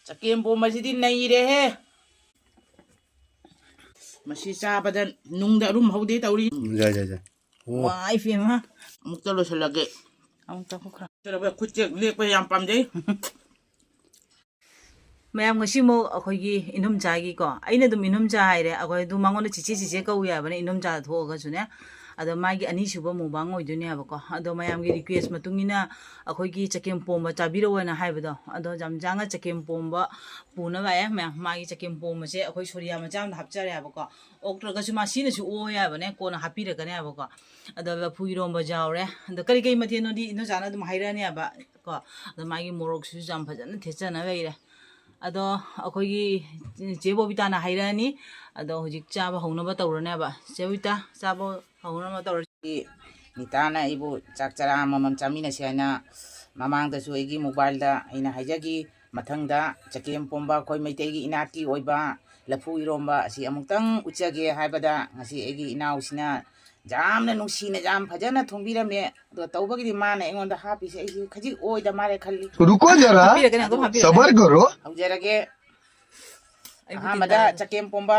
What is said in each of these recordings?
चकेम पोमसिदी नईरेहे मसी चाबदा नुंगदा room हौदे तौरी जाय जाय जाय वाई फेमा अमुक चलो सलगे अमुक तको खरा चलो खुच्चे लेप याम पामदे ma'am ngasi mo akhoi inum cha gi ko aina dum inum cha haire akhoi du mangon chichi chichi ka uya bane inum cha tho ga sune ado mai gi ani suba mu bang oi duni ha ko ado mayam gi request matungina akhoi gi chakem pomba chabiro wena haibado ado jam janga chakem pomba puna ga ya ma gi chakem pomba se akhoi soriya ma jam hapchare ha ko oktra ga su ma sine su o ya bane ko na happy re ga ne ha ko ado ba puirom ba jawre ado kari kai mathe no di ino jana dum haira ne ba ko ado mai gi morok su jam phajana thechana ga अदो अखोगी जेबोबिता ना हाइरानी अदो हुजिक चाबा हौनबा तौरनेबा जेबोबिता चाबो हौनबा तौर निताना इबो चाकचरा ममम चामिना सेना ममांग दसु एगी mobile दा इना हाइजागी मथंगदा चकेम पोंबा कोई मैतेगी इनाकी ओइबा लफु इरोंबा असि अमुक्तंग उच्चगे हाइबदा ngasi एगी इनाउसिना जामना नुसीना जाम फजना थोंबिरमे दो तौबगी माने एंगोंदा हापिसे एगी खजि ओइदा मारे खल्ली रुको जरा सबर करो हौजरगे अहमदा चकेम पोंबा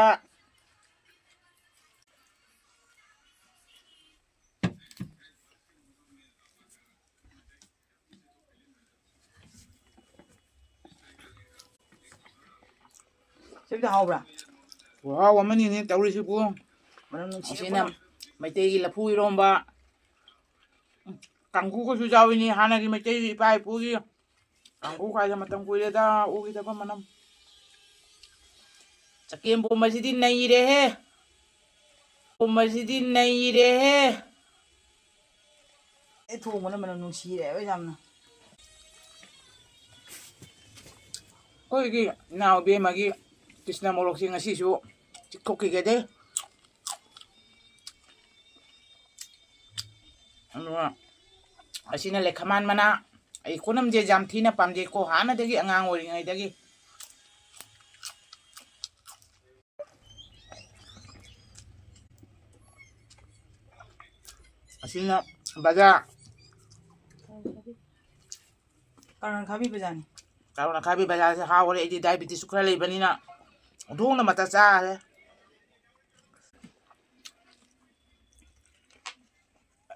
सेबदा हावब्रा वा वमनी ने तौरिसिबु मनम नुसीना मैतेगी लफु इरोंबा कांगू को सुजाविनी हानागी मैतेगी पाइ पुगी कांगू खाजा मतम कुइरेदा उगी दबा मनम चकेम पोमसिदी नईरेहे पोमसिदी नईरेहे ए थोंगना मन नुसी रे वे जामना कोइगी नाउ बेमागी कृष्ण मोरोक्सि ngasisu चिक्कोकिगेदे अनवा असिना लेखमान मना आई कोनम जे जाम थीना पामजे को हाना दगी अंगांग ओरिङै दगी असिना बाजा कारण खाबी बजानी कारोना खाबी बाजा से हावरे इदि डायबिटीज सुखरा लेबनिना ढोंगना मता चाहे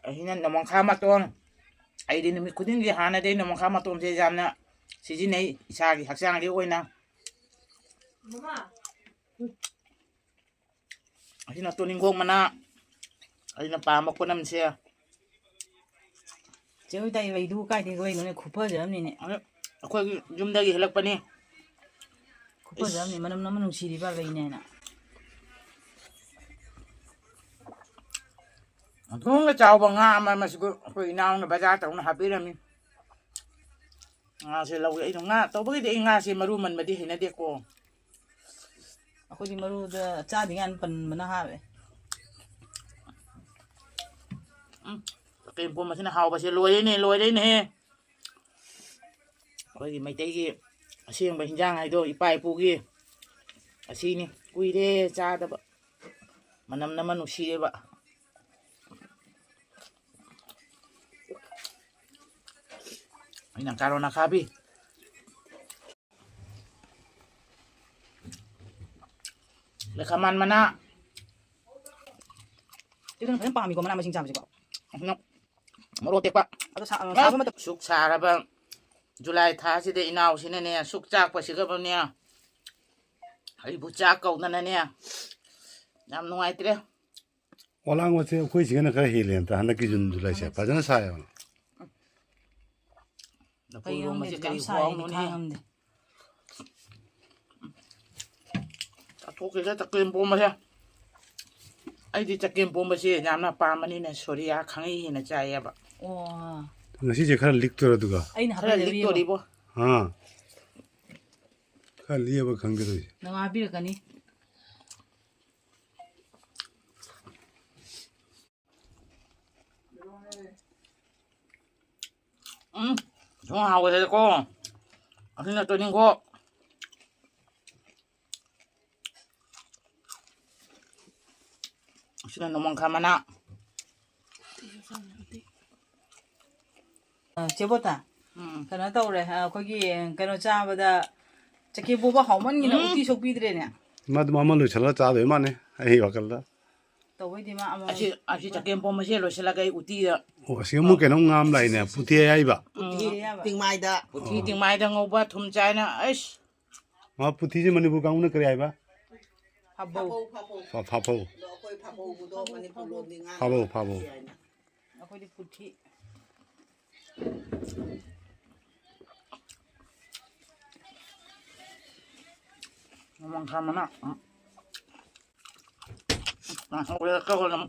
अहिना नमखा मतोन आइदि निमि खुदिंगी हाना दे नमखा मतोन से जामना सिजिनै इसागी हक्सांगदि ओइना ममा अहिना तोनिंगो मना अहिना पामा कोनमसे जेबोबिता इबै दु काइदे गoi नो खुपा जमनि ने अखोगी जुमदगी हेलकपनी खुपा जमनि मनम नम नुसीरि बा लैने ना ढोंग चावबा nga ama masigo khoi naung na baza taung na hapirami nga se lawi ai nga tawbagi de nga se maru man madi hina de ko अखोजी Maru the चादि गान पन मना हावे के पो मसिना हाव बसे लोय ने khoi mai tai gi aseng ba hinjang ai do ipai pu gi asini kuire cha da ba manam na manu si ba ina karona khabi lekaman mana तिरन फन पामी को मना मसिंग चामसे को no moro te pa अदो सा मत suk saraba July tha si de inaw sine ne suk chak pa siga ba ne ai bu chak kau na ne nam nuai tre 오랑 와서 거기 지금 그 힐렌다 하나 기준 둘라셔 바전 사요 na pu ro ma si kai sa huang ni no khang ne hamde ta thok ke ta kem pom ma se ai di ta kem pom ma si nam na pa ma ni ne soria khangi hi na cha ya ba 와 ngasi je khara liktor어도가 아이나 khara 하베 lik 레비 to ri bo 아 khara liaba 강게도 나가 비르가니 좀 하고 되고 아니나 또 닝고 시간 너무 가만아 제보다 그나 떠오래 거기 그나 짜보다 จะเก็บบัวหอมมันกินอุติชกปีเดรเนี่ย 마도 마만 루찰라 짜도 마네 아이 와kal라 ตัวไว้ดีมาเอามา ashi chakem pom mashi lo sila kay uti da 오 시모 게노 ngam lai ne putie ai ba ติงไม้ดะ uti ting mai da ngoba thum chai na aish ma putie je manipur kaung ne kare ai ba พับโบ pha pho เราเคยพับโบกูโดมันนี่พูดลมดีงาน pha bo เราเคยได้พูดที่ ngomong sama na oke ko nam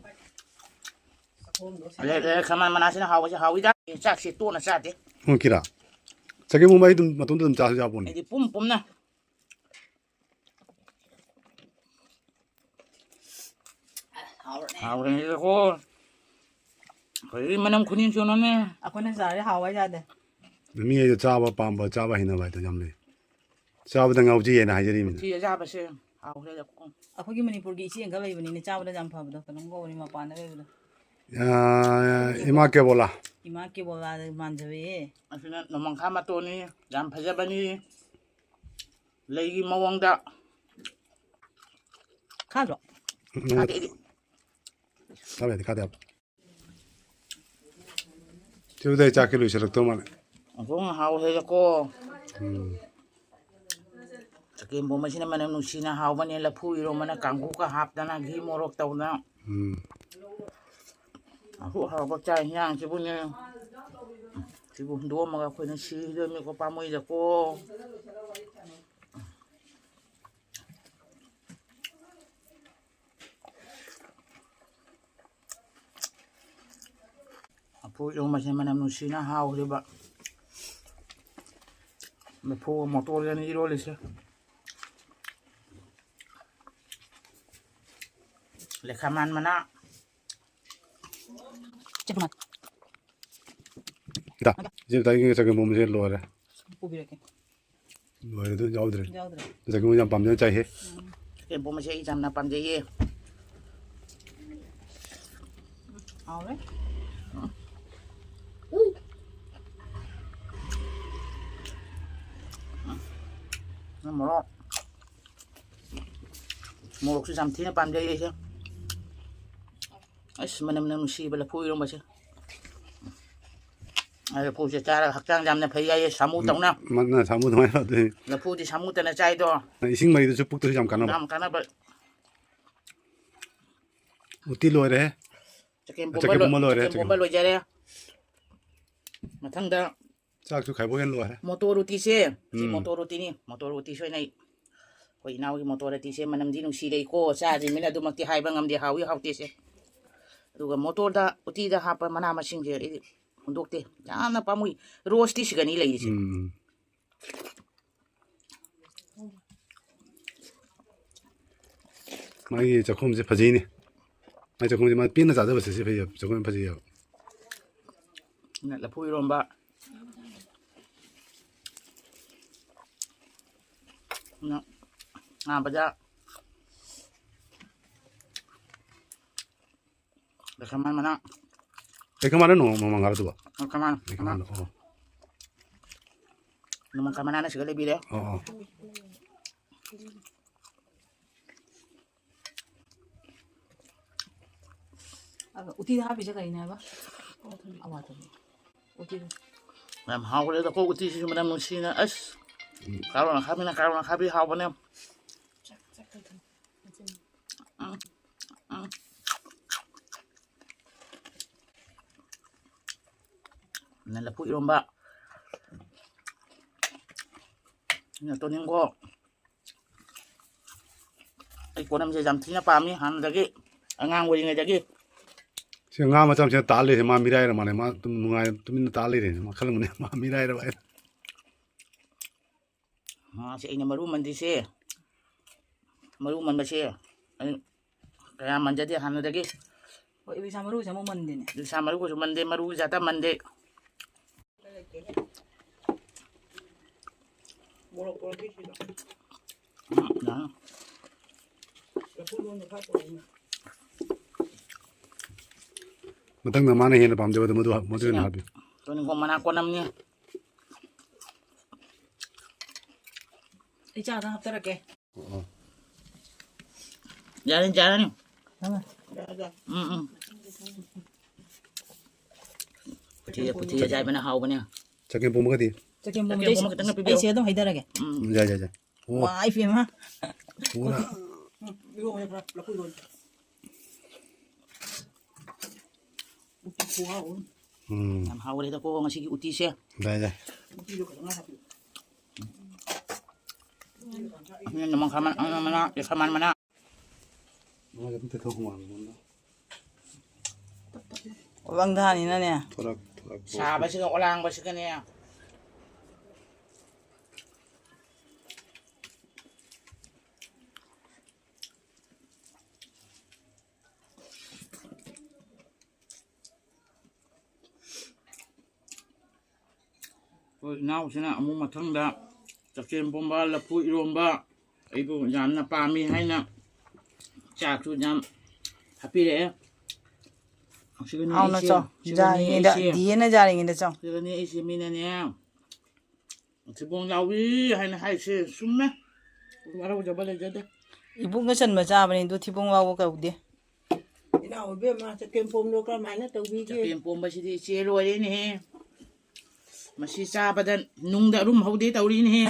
le kaman manasin hawi da sak si tu na sa de 어 기라 자기 몸마이 좀 마돈도 좀 짜서 잡보니 di pum pum na hawi ni ko koi manam kunin chuno ne อ่ะคนนั้นสายหาไว้จ้าเด้ 미에 짜바 밤바 짜바 히나 바이도 잠래 짜바다 ngau지 예나 하이저리 민 ti ja ba se hawi da ko อ่ะพวกมันนี่พูดกี่เสียงก็เลยวันนี้เนี่ยจ้าวันละจำพาบุตรก็น้องก็วันนี้มาปานได้เลย 야 이마께 볼라 อีมาเก็บบัวลามันจะเว้ asina nomang kama to ni jam phaja bani legi mawang da ข้าหรอ 가베 가데 저대 짜케로 시작도 만 kung hawi da ko Sakim po masina manam nung sinahaw man nila po iro man kangku ka hap na naghi morok taw na. Ako hawak chay niya sibo niya. Sibo duwa mga ko na sila mi ko pamoy da ko. Apo iro masina manam nung sinahaw diba. May po motor yan iro lisa. Lekaman mana 잠깐만 다 이제 다 이게 저기 몸에 로래 뽑이렇게 로래도 자오들 자오들 저기 뭐냐 밤전 짜해 em po masya isam na pamjaye 아 그래? morok morok si sam tina pamjaye siya ay manam na si bala po iro masya ay po siya cara hakjang jam na phayaye samu taw na 만나 잘못 많이 하더니 na po di samu ta na chay do 이식마이도 축복도 잠 가나 봐 nam kana ba 어디 로래 Chakim Chakim pomalo re, Chakim pomalo jare. Mathang da 짝주 갈보겐 로래 motor uti se, si motor uti ni, motor uti so nai. Ko inaw gi motor uti se manam di nung silay ko sa di mina dumakti hay bangam di hawi hawti se. Duga motor da uti da hapa manama sing je hundok te. Jana pamuy rosti si ganila isi. 마이 조금 이제 퍼지니 마이 조금 이제 막 빈나 자도 벌써 집에 조금 퍼지요 Na la puy romba. Na. Baja. Kaman mana. 그만은 뭐 망가도 봐 Kaman. 그만 Naman kamana na sigala bile. 어 uti ha bisa kain ba awa to uti Nam hawle da ko uti si manam sina as. Karo na kami haw ba nem. Nalapu iromba. Nya to ning ko. Ay ko nam je jam tina pami han dagi. Angang wali nga dagi. 지금 아마 참 제가 달래 마 미라이라 마네 마좀 누가 좀 있는 달래래 마 칼문 마 미라이라 봐 Ha si ina maruman di si. Maruman ba si? Kaya man jadi han dagi. o ibi samaru sama mandi ne Di sa maru ko mande maru jata mande. Na. 마땅 나만에 해는 밤새도 모두 나비 To ning ko manako nam ni. ꯑꯩ ꯆꯥꯗ ꯍꯥꯞꯆꯔꯛꯀꯦ ꯌꯥꯔꯅꯤ ꯌꯥꯔꯅꯤ ꯄꯨꯊꯤ ꯑꯖꯥꯏꯕꯅ ꯍꯥꯎꯕꯅꯦ ꯆꯀꯦꯝ ꯄꯣꯝꯕꯒꯗꯤ ꯆꯀꯦꯝ ꯄꯣꯝꯕꯗꯤ ꯑꯩꯁꯦ ꯑꯗꯨꯝ ꯍꯩꯊꯔꯒꯦ ꯌꯥꯏ ꯌꯥꯏ ꯌꯥꯏ ꯋꯥ ꯏꯄꯦꯝꯃ ꯄꯨꯔꯥ ꯌꯥꯝ ꯍꯥꯎꯔꯦꯗꯀꯣ ꯉꯁꯤꯒꯤ ꯎꯇꯤꯁꯦ ꯌꯥꯏ ꯌꯥꯏ ꯅꯃꯪꯈꯥꯃꯟ ꯃꯅꯥ ꯌꯦꯁꯥꯃꯟ ꯃꯅꯥ ꯋꯥꯡꯊꯥꯅꯤꯅꯅꯦ ꯁꯥꯕꯁꯤꯒ ꯑꯣꯂꯥꯡꯕꯁꯤꯒꯅꯦ 이나오시나 아무 마탕다 ꯆꯥꯛꯆꯦꯝ ꯄꯣꯝꯕ ꯂꯐꯨ 이rom바 ꯑꯩꯕꯨ ꯌꯥꯝꯅ ꯄꯥꯝꯃꯤ ꯍꯥꯏꯅ ꯆꯥꯛꯁꯨ ꯌꯥꯝ ꯍꯥꯞꯄꯤꯔꯛꯑꯦ ꯍꯥꯎꯅ ꯆꯥꯎ ꯖꯥꯔꯤꯉꯩꯗ ꯗꯤꯌꯦꯅ ꯖꯥꯔꯤꯉꯩꯗ ꯆꯥꯎ ꯁꯤꯒꯅꯤ ꯑꯩꯁꯦ ꯃꯤꯅꯅꯦ ꯊꯤꯕꯣꯡ ꯌꯥꯎꯏ ꯍꯥꯏꯅ ꯍꯥꯏꯁꯦ ꯆꯨꯝꯃꯦ ꯋꯥꯔꯧꯖꯕ ꯂꯩꯖꯗꯦ 이북ꯅ ꯆꯟꯕ ꯆꯥꯕꯅꯤ ꯑꯗꯨ ꯊꯤꯕꯣꯡ ꯌꯥꯎꯕ ꯀꯧꯗꯦ ꯏꯅꯥꯎ ꯏꯕꯦꯝꯃ ꯆꯒꯦꯝ ꯄꯣꯝꯕꯗꯣ ꯀꯔꯝꯍꯥꯏꯅ ꯇꯧꯕꯤꯒꯦ ꯆꯒꯦꯝ ꯄꯣꯝꯕꯁꯤꯗꯤ ꯏꯆꯦ ꯂꯣꯏꯔꯦꯅꯦꯍꯦ ꯃꯁꯤ ꯆꯥꯕꯗ ꯅꯨꯡꯗ ꯑꯔꯨꯝ ꯍꯧꯗꯦ ꯇꯧꯔꯤꯅꯦꯍꯦ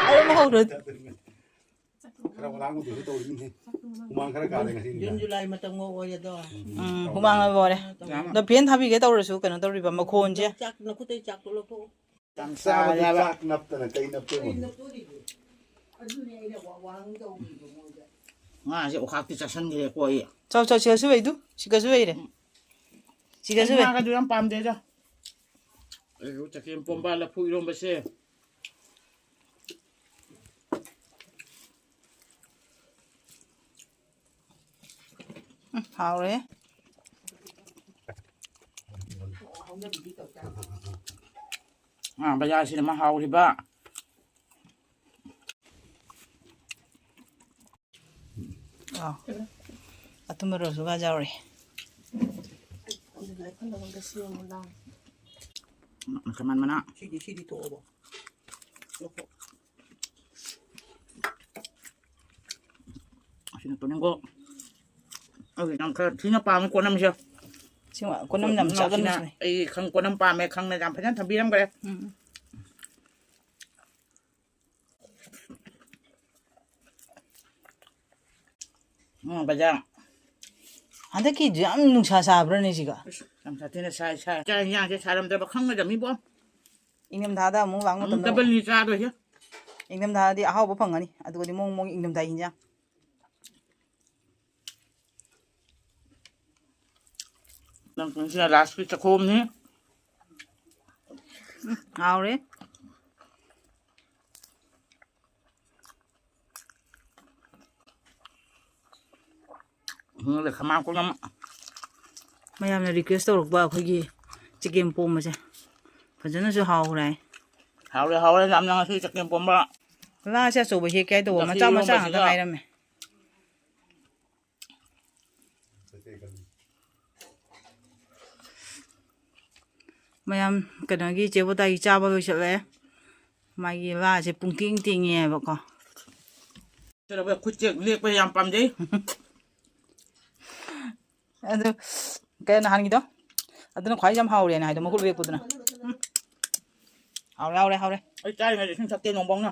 ꯑꯗꯨꯝ ꯍꯧꯔꯣ खरा वाला को देखो तो नहीं उमांग खरा काले ngasi ꯖꯨꯟ ꯖꯨꯂꯥꯏ ꯃꯇꯝꯒ ꯑꯣꯏꯔꯦꯗꯣ हुमांना बोरे द फेन थाबीगे तौरसु कनो तौरिबा मखोनजे ꯆꯥꯛ ꯅꯈꯨꯠꯇꯩ ꯆꯥꯛꯇꯣ ꯂꯧꯊꯣꯛꯑꯣ साबा चाक नपतना कई नपते हो ꯑꯗꯨꯅꯦ ꯑꯩꯅ ꯋꯥꯡ ꯇꯧꯕꯤꯕ ꯃꯣꯏꯗ ꯉꯥꯁꯦ ꯑꯣꯈꯥꯛꯇꯤ ꯆꯥꯁꯟꯈ꯭ꯔꯦꯀꯣ ꯑꯩ चाउ चाउ सिगसु वेदु सिगसु वेरे सिगसु वे ꯉꯥꯒꯗꯨ ꯌꯥꯝ ꯄꯥꯝꯗꯦꯗ ꯑꯩ ꯆꯒꯦꯝ ꯄꯣꯝꯕ ꯂꯐꯨ 이romꯕꯁꯦ हावरे ꯕꯖꯥꯔꯁꯤꯗ ꯃꯥ ꯍꯥꯎꯔꯤꯕ ꯑꯇꯨꯝꯕꯔꯣꯁꯨ ꯒꯥꯖꯥꯎꯔꯤ ꯀꯃꯥꯟ ꯃꯅꯥ ꯁꯤꯗꯤ ꯊꯣꯛꯑꯕꯣ ꯑꯁꯤꯅ ꯇꯣꯅꯤꯡꯀꯣ ꯑꯩ ꯌꯥꯝ ꯈꯔ ꯊꯤꯅ ꯄꯥꯝꯃꯦ ꯀꯣꯟꯅꯝꯁꯦ सिवा कोनम नम चागन मुसने ꯑꯩ ꯈꯪ ꯀꯣꯟꯅꯝ ꯄꯥꯝꯃꯦ ꯈꯪꯅ ꯌꯥꯝ ꯐꯖꯅ ꯊꯝꯕꯤꯔꯝꯈ꯭ꯔꯦ ꯕꯖꯥꯔ हंदकी जाम नुंसा साब्रने सिगा ꯌꯥꯝ ꯁꯥꯊꯤꯅ ꯁꯥꯏ ꯆꯥꯛ ꯏꯟꯖꯥꯡꯁꯦ ꯁꯥꯔꯝꯗ꯭ꯔꯕ ꯈꯪꯒꯗꯕꯅꯤꯕꯣ इंगम धादा मु वांग मतम ꯗꯕꯜꯅꯤ ꯆꯥꯗꯣꯏꯁꯦ इंगम धादी अहावब फंगनी अदुगदि मोंग मोंग इंगम दा हिंजा ꯅꯪ ꯄꯨꯟꯁꯤꯅ ꯂꯥꯁꯀꯤ ꯆꯥꯛꯈꯣꯝꯅꯤ हावरे खमाम कोनम मयामना रिक्वेस्ट तौरबा अखोगी चिकेन पोमसे फजनसु हावराय हावरे हावरे यामना ngasi चगेम पोंबा ला से सोबे हे काय तो मचा मचा हंगा गायरमे मयाम कनगी चेबोताई चाबा लोइसले मागी ला से पुंटिंग टिंगे बको चलबे खुचे लेकपे याम पामजे अदु काय नहानगिदो अदुना ख्वाइ जाम हावरे ना हाइदो Mukul बेपुदना Haware Haware Haware ai chai ngai sin sakte nongbong na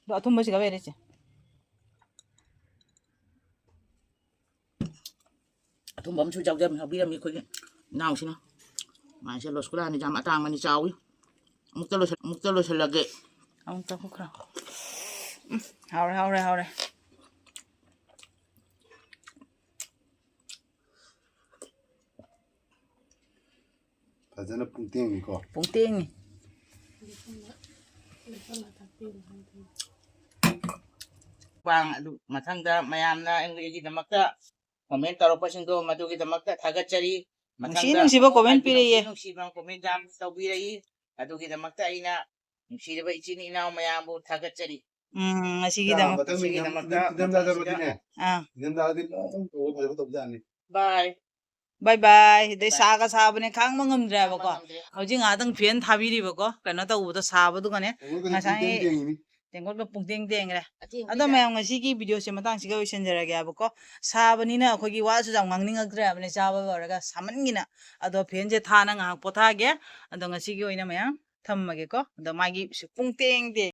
दो अथुम बसिगा बेरेचे athum bom chu jawjam habira mi khoi naw sina mai se loskula ni jam atang mani chawi mukta lo lage अमुक तो खुखरा हावरे हावरे हावरे फजन पुंतेंग को पुंटिंग bang adu mathangda mayamna enggi damakta comment taropasingdo madugi damakta thagachari nusiba comment piriye nusiba comment jam tawbirai adugi damakta aina nusiba ichini inaw mayambu thagachari असिगी दम दम दादा रोटी ने हां दम दादा दिन तो फजन तो जाने bye 바이 바이. 내 사가 사번에 강망 음드라고거. 어제 나등 비엔 타비리고거. 그나 더우도 사버도 거네. 나상에 땡골도 뿡땡땡 그래. 아도 매형 ngasi기 비디오시 마당시가 오신저라게 하고 사번이나 거기 와서 장망닝을 그래 아버네 잡아버려가 사만기나 아도 변제 타는 거 포타게 아도 ngasi기 오이나 매형 탐마게거 아도 마기 뿡땡땡